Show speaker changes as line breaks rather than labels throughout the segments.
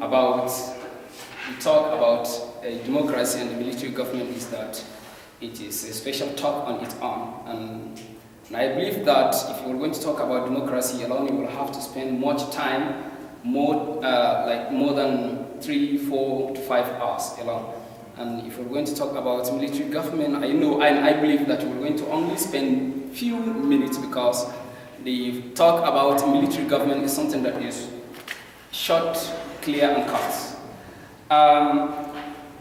we talk about democracy and the military government is that it is a special talk on its own. And I believe that if you are going to talk about democracy alone, you will have to spend much time, more than 3, 4 to 5 hours alone. And if we're going to talk about military government, I know and I believe that we're going to only spend few minutes, because the talk about military government is something that is short, clear, and cut.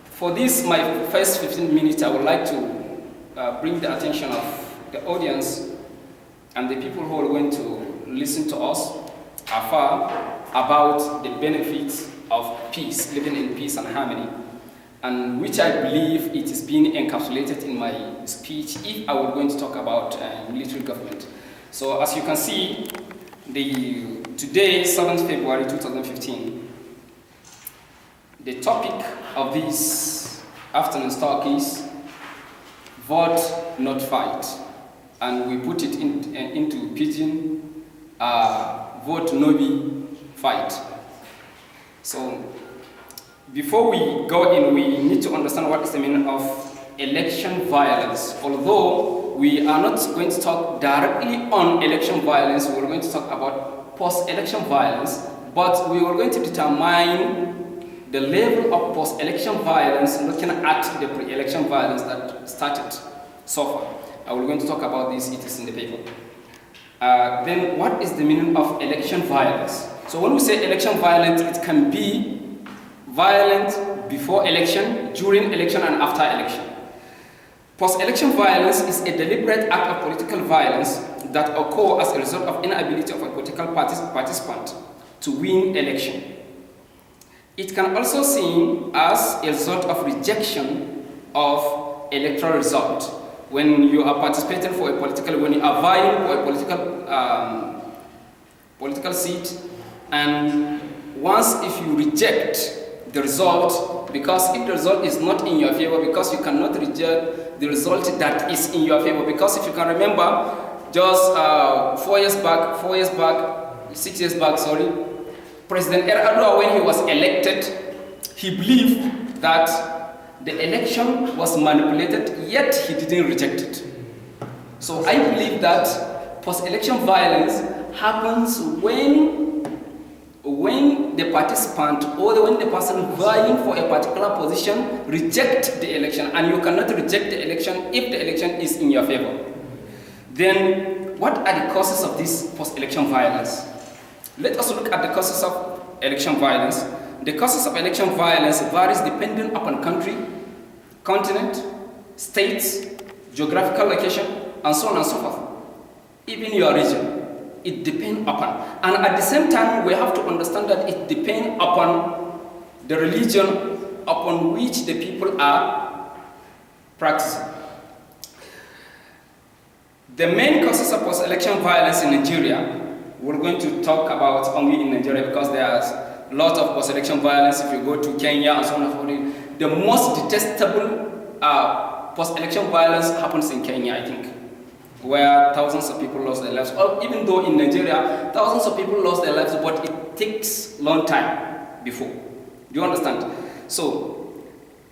For this, my first 15 minutes, I would like to bring the attention of the audience and the people who are going to listen to us afar about the benefits of peace, living in peace and harmony, and which I believe it is being encapsulated in my speech if I were going to talk about military government. So as you can see, today, 7th February 2015, the topic of this afternoon's talk is vote, not fight. And we put it into pidgin, vote, no be, fight. So before we go in, we need to understand what is the meaning of election violence. Although we are not going to talk directly on election violence, we are going to talk about post-election violence, but we are going to determine the level of post-election violence looking at the pre-election violence that started so far. We're going to talk about this, it is in the paper. Then what is the meaning of election violence? So when we say election violence, it can be violent before election, during election, and after election. Post-election violence is a deliberate act of political violence that occurs as a result of inability of a political participant to win election. It can also be seen as a result of rejection of electoral result. When you are participating for a political, when you are vying for a political seat, and once if you reject the result, because if the result is not in your favor, because you cannot reject the result that is in your favor, because if you can remember, just 6 years back, President Erdogan, when he was elected, he believed that the election was manipulated, yet he didn't reject it. So I believe that post-election violence happens when the participant or when the person vying for a particular position reject the election, and you cannot reject the election if the election is in your favor. Then what are the causes of this post-election violence? Let us look at the causes of election violence. The causes of election violence varies depending upon country, continent, states, geographical location, and so on and so forth. Even your region, it depends upon. And at the same time, we have to understand that it depends upon the religion upon which the people are practicing. The main causes of post-election violence in Nigeria, we're going to talk about only in Nigeria because there's a lot of post-election violence. If you go to Kenya and so on and so forth, the most detestable post-election violence happens in Kenya, I think, where thousands of people lost their lives. Or even though in Nigeria, thousands of people lost their lives, but it takes a long time before. Do you understand? So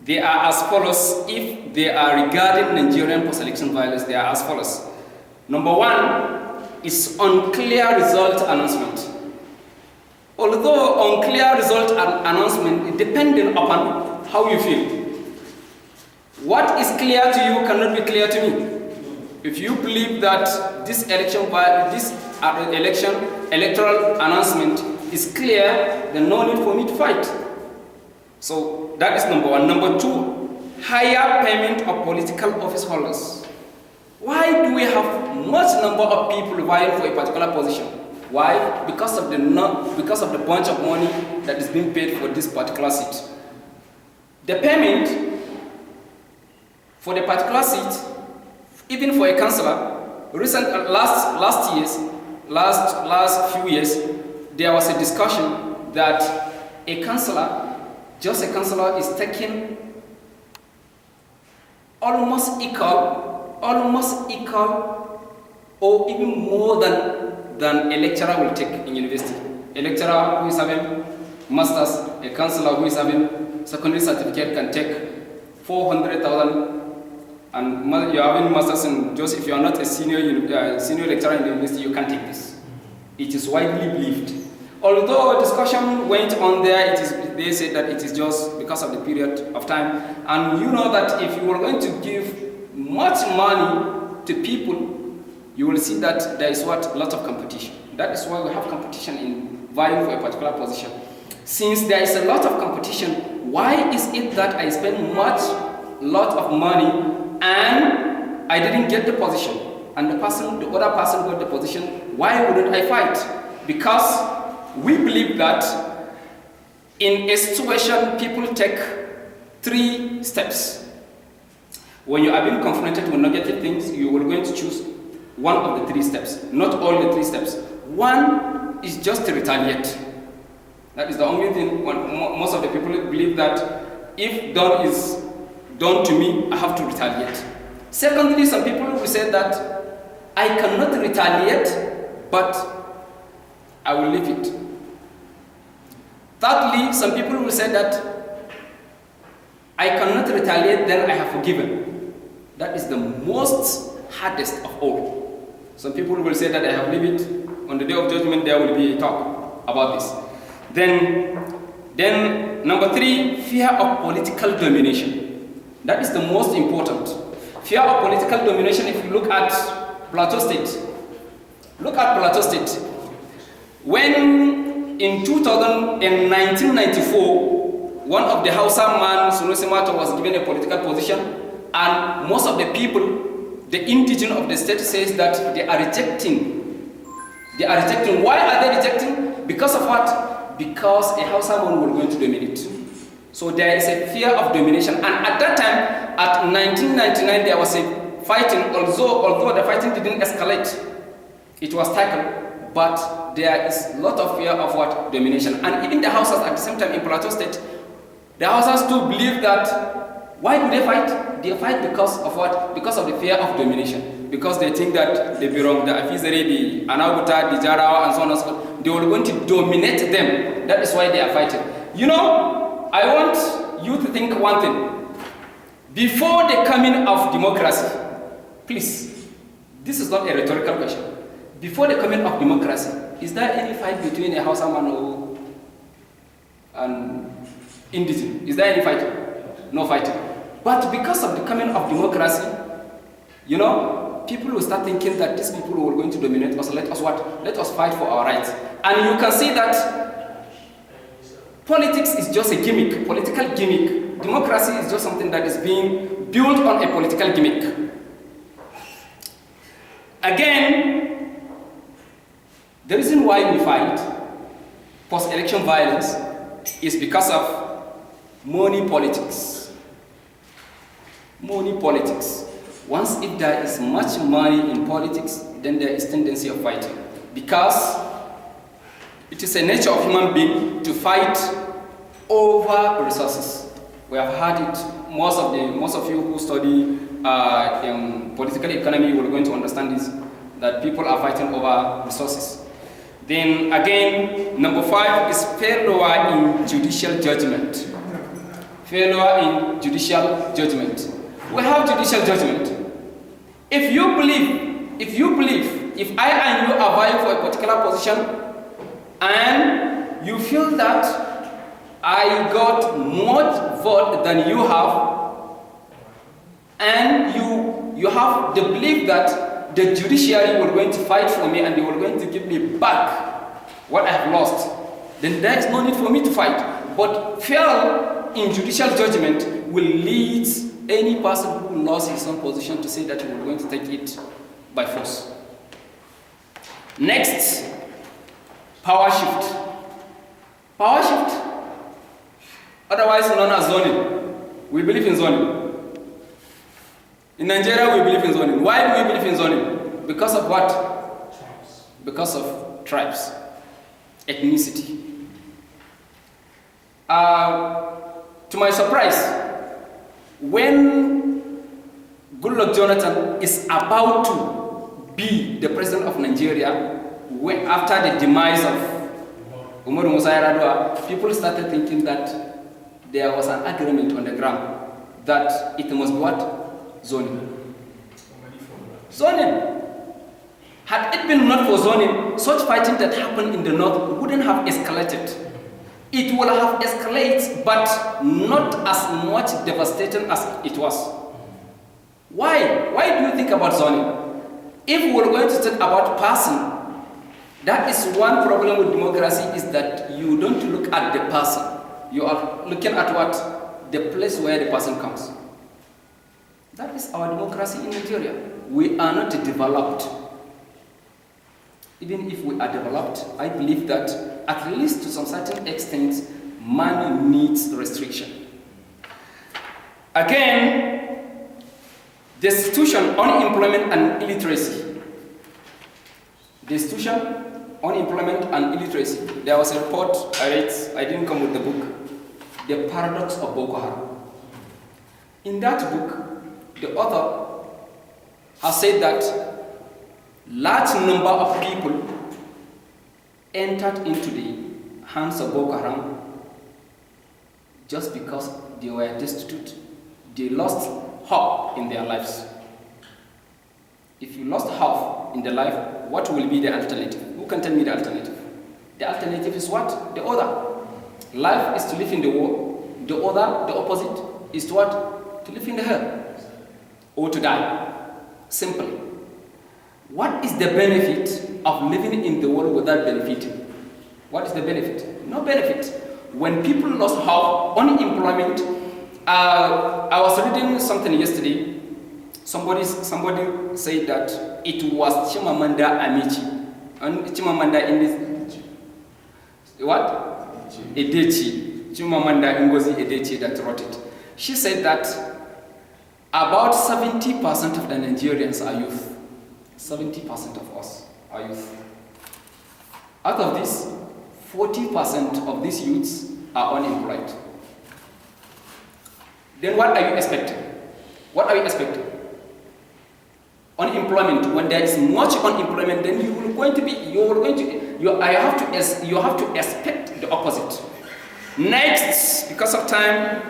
they are as follows. If they are regarding Nigerian post-election violence, they are as follows. Number one is unclear result announcement. Although unclear result announcement, depending upon how you feel. What is clear to you cannot be clear to me. If you believe that this electoral announcement is clear, then no need for me to fight. So that is number one. Number two, higher payment of political office holders. Why do we have much number of people vying for a particular position? Why? Because of the bunch of money that is being paid for this particular seat. The payment for the particular seat, even for a councillor, last few years, there was a discussion that a councillor is taking almost equal or even more than a lecturer will take in university. A lecturer who is having masters, a councillor who is having secondary certificate can take 400,000, and you're having masters in just if you are not a senior lecturer in the university, you can't take this. It is widely believed. Although discussion went on there, they said that it is just because of the period of time. And you know that if you are going to give much money to people, you will see that there is a lot of competition. That is why we have competition in vying for a particular position. Since there is a lot of competition, why is it that I spend lot of money and I didn't get the position, and the other person got the position? Why wouldn't I fight? Because we believe that in a situation, people take 3 steps. When you are being confronted with negative things, you are going to choose one of the 3 steps, not all the 3 steps. One is just to retaliate. That is the only thing. Most of the people believe that if done is done to me, I have to retaliate. Secondly, some people will say that I cannot retaliate, but I will leave it. Thirdly, some people will say that I cannot retaliate, then I have forgiven. That is the most hardest of all. Some people will say that I have leave it. On the day of judgment, there will be a talk about this. Then number 3, fear of political domination. That is the most important. Fear of political domination. If you look at Plateau State, when in 1994, one of the Hausa man, Sunusi Mato, was given a political position, and most of the people, the indigenous of the state, says that they are rejecting. Why are they rejecting? Because of what? Because a Hausa man was going to dominate. So there is a fear of domination. And at that time, at 1999, there was a fighting, although the fighting didn't escalate. It was tackled, but there is a lot of fear of what? Domination. And even the Hausas at the same time in Plateau State, the Hausas too believe that, why do they fight? They fight because of what? Because of the fear of domination. Because they think that they belong, the Afizere, the Anabuta, the Jarawa, and so on and so forth. They are going to dominate them. That is why they are fighting. You know, I want you to think one thing. Before the coming of democracy, please, this is not a rhetorical question. Before the coming of democracy, is there any fight between a Hausa man or an indigenous? Is there any fighting? No fighting. But because of the coming of democracy, you know, people will start thinking that these people who are going to dominate us, let us what? Let us fight for our rights. And you can see that politics is just a gimmick, political gimmick. Democracy is just something that is being built on a political gimmick. Again, the reason why we fight post-election violence is because of money politics. Money politics. Once if there is much money in politics, then there is tendency of fighting. Because it is a nature of human being to fight over resources. We have heard it. Most of you who study political economy will going to understand this, that people are fighting over resources. Then again, number 5 is failure in judicial judgment. Failure in judicial judgment. We have judicial judgment. If you believe, if I and you are vying for a particular position, and you feel that I got more vote than you have, and you have the belief that the judiciary were going to fight for me and they were going to give me back what I have lost, then there is no need for me to fight. But failure in judicial judgment will lead any person who lost his own position to say that he was going to take it by force. Next, power shift. Power shift, otherwise known as zoning. We believe in zoning. In Nigeria, we believe in zoning. Why do we believe in zoning? Because of what? Tribes. Because of tribes, ethnicity. To my surprise, when Goodluck Jonathan is about to be the president of Nigeria, after the demise of Umaru Musa Yar'Adua, people started thinking that there was an agreement on the ground that it must be what? Zoning. Zoning. Had it been not for zoning, such fighting that happened in the north wouldn't have escalated. It would have escalated, but not as much devastating as it was. Why? Why do you think about zoning? If we're going to talk about person, that is one problem with democracy, is that you don't look at the person. You are looking at what? The place where the person comes. That is our democracy in Nigeria. We are not developed. Even if we are developed, I believe that at least to some certain extent, man needs restriction. Again, the situation on employment and illiteracy. The situation on employment and illiteracy. There was a report I read, I didn't come with the book, The Paradox of Boko Haram. In that book, the author has said that large number of people entered into the hands of Boko Haram just because they were destitute. They lost hope in their lives. If you lost hope in the life, what will be the alternative? Who can tell me the alternative? The alternative is what? The other. Life is to live in the war. The other, the opposite, is to what? To live in the hell. Or to die. Simple. What is the benefit of living in the world without benefiting? What is the benefit? No benefit. When people lost hope, unemployment, I was reading something yesterday. Somebody said that it was Chimamanda Amici. And Chimamanda in this, what? Edechi. Chimamanda Ngozi Edechi that wrote it. She said that about 70% of the Nigerians are youth. 70% of us are youth. Out of this, 40% of these youths are unemployed. Then what are you expecting? What are you expecting? Unemployment. When there is much unemployment, then you have to expect the opposite. Next, because of time,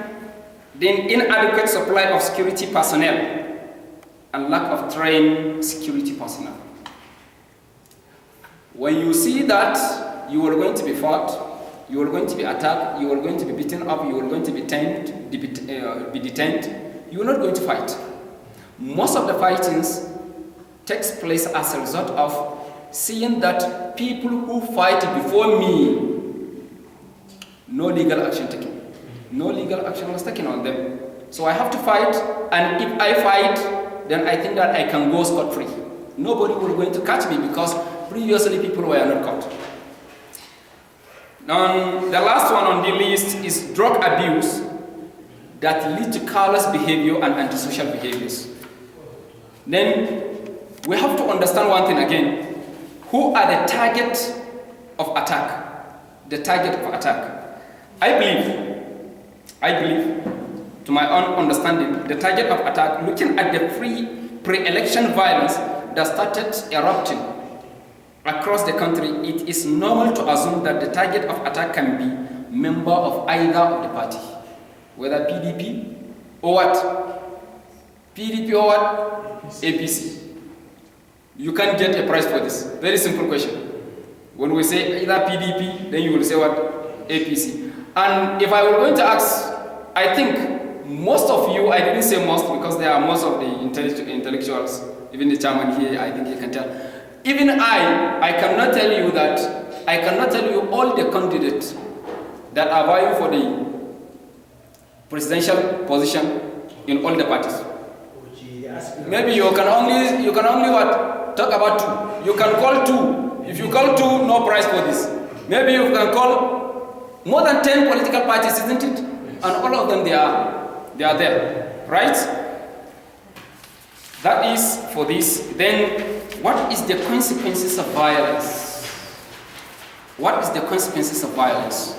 the inadequate supply of security personnel and lack of trained security personnel. When you see that you are going to be fought, you are going to be attacked, you are going to be beaten up, you are going to be detained, you are not going to fight. Most of the fightings takes place as a result of seeing that people who fight before me, no legal action taken. No legal action was taken on them. So I have to fight, and if I fight, then I think that I can go scot-free. Nobody will going to catch me because previously people were not caught. Now, the last one on the list is drug abuse that leads to careless behavior and antisocial behaviors. Then we have to understand one thing again. Who are the target of attack? The target of attack. I believe, to my own understanding, the target of attack, looking at the pre-election violence that started erupting across the country, it is normal to assume that the target of attack can be member of either of the party, whether PDP or what? PDP or what? APC. You can't get a prize for this. Very simple question. When we say either PDP, then you will say what? APC. And if I were going to ask, I think most of you, I didn't say most because there are most of the intellectuals, even the chairman here, I think you can tell. Even I cannot tell you that, I cannot tell you all the candidates that are vying for the presidential position in all the parties. Maybe you can only what? Talk about two. You can call two. If you call two, no prize for this. Maybe you can call more than 10 political parties, isn't it? And all of them, they are there, right? That is for this. Then, what is the consequences of violence? What is the consequences of violence?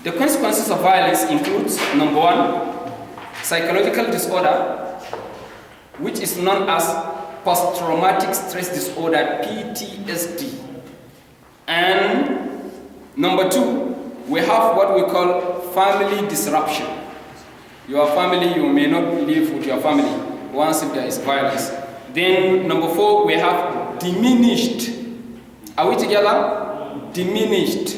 The consequences of violence includes, number one, psychological disorder, which is known as post-traumatic stress disorder, PTSD, and Number two, we have what we call family disruption. Your family, you may not live with your family once if there is violence. Then number four, we have diminished. Are we together? Diminished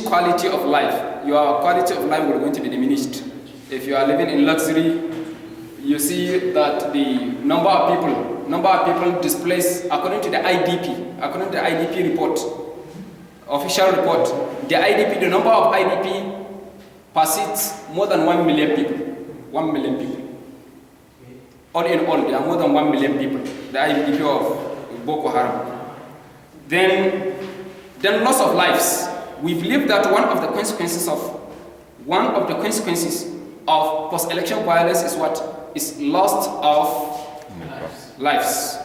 quality of life. Your quality of life will going to be diminished. If you are living in luxury, you see that the number of people displaced according to the IDP report, official report. The number of IDP persists more than 1 million people. 1 million people. All in all, there are more than 1 million people. The IDP of Boko Haram. Then loss of lives. We believe that one of the consequences of post-election violence is what? Is loss of lives.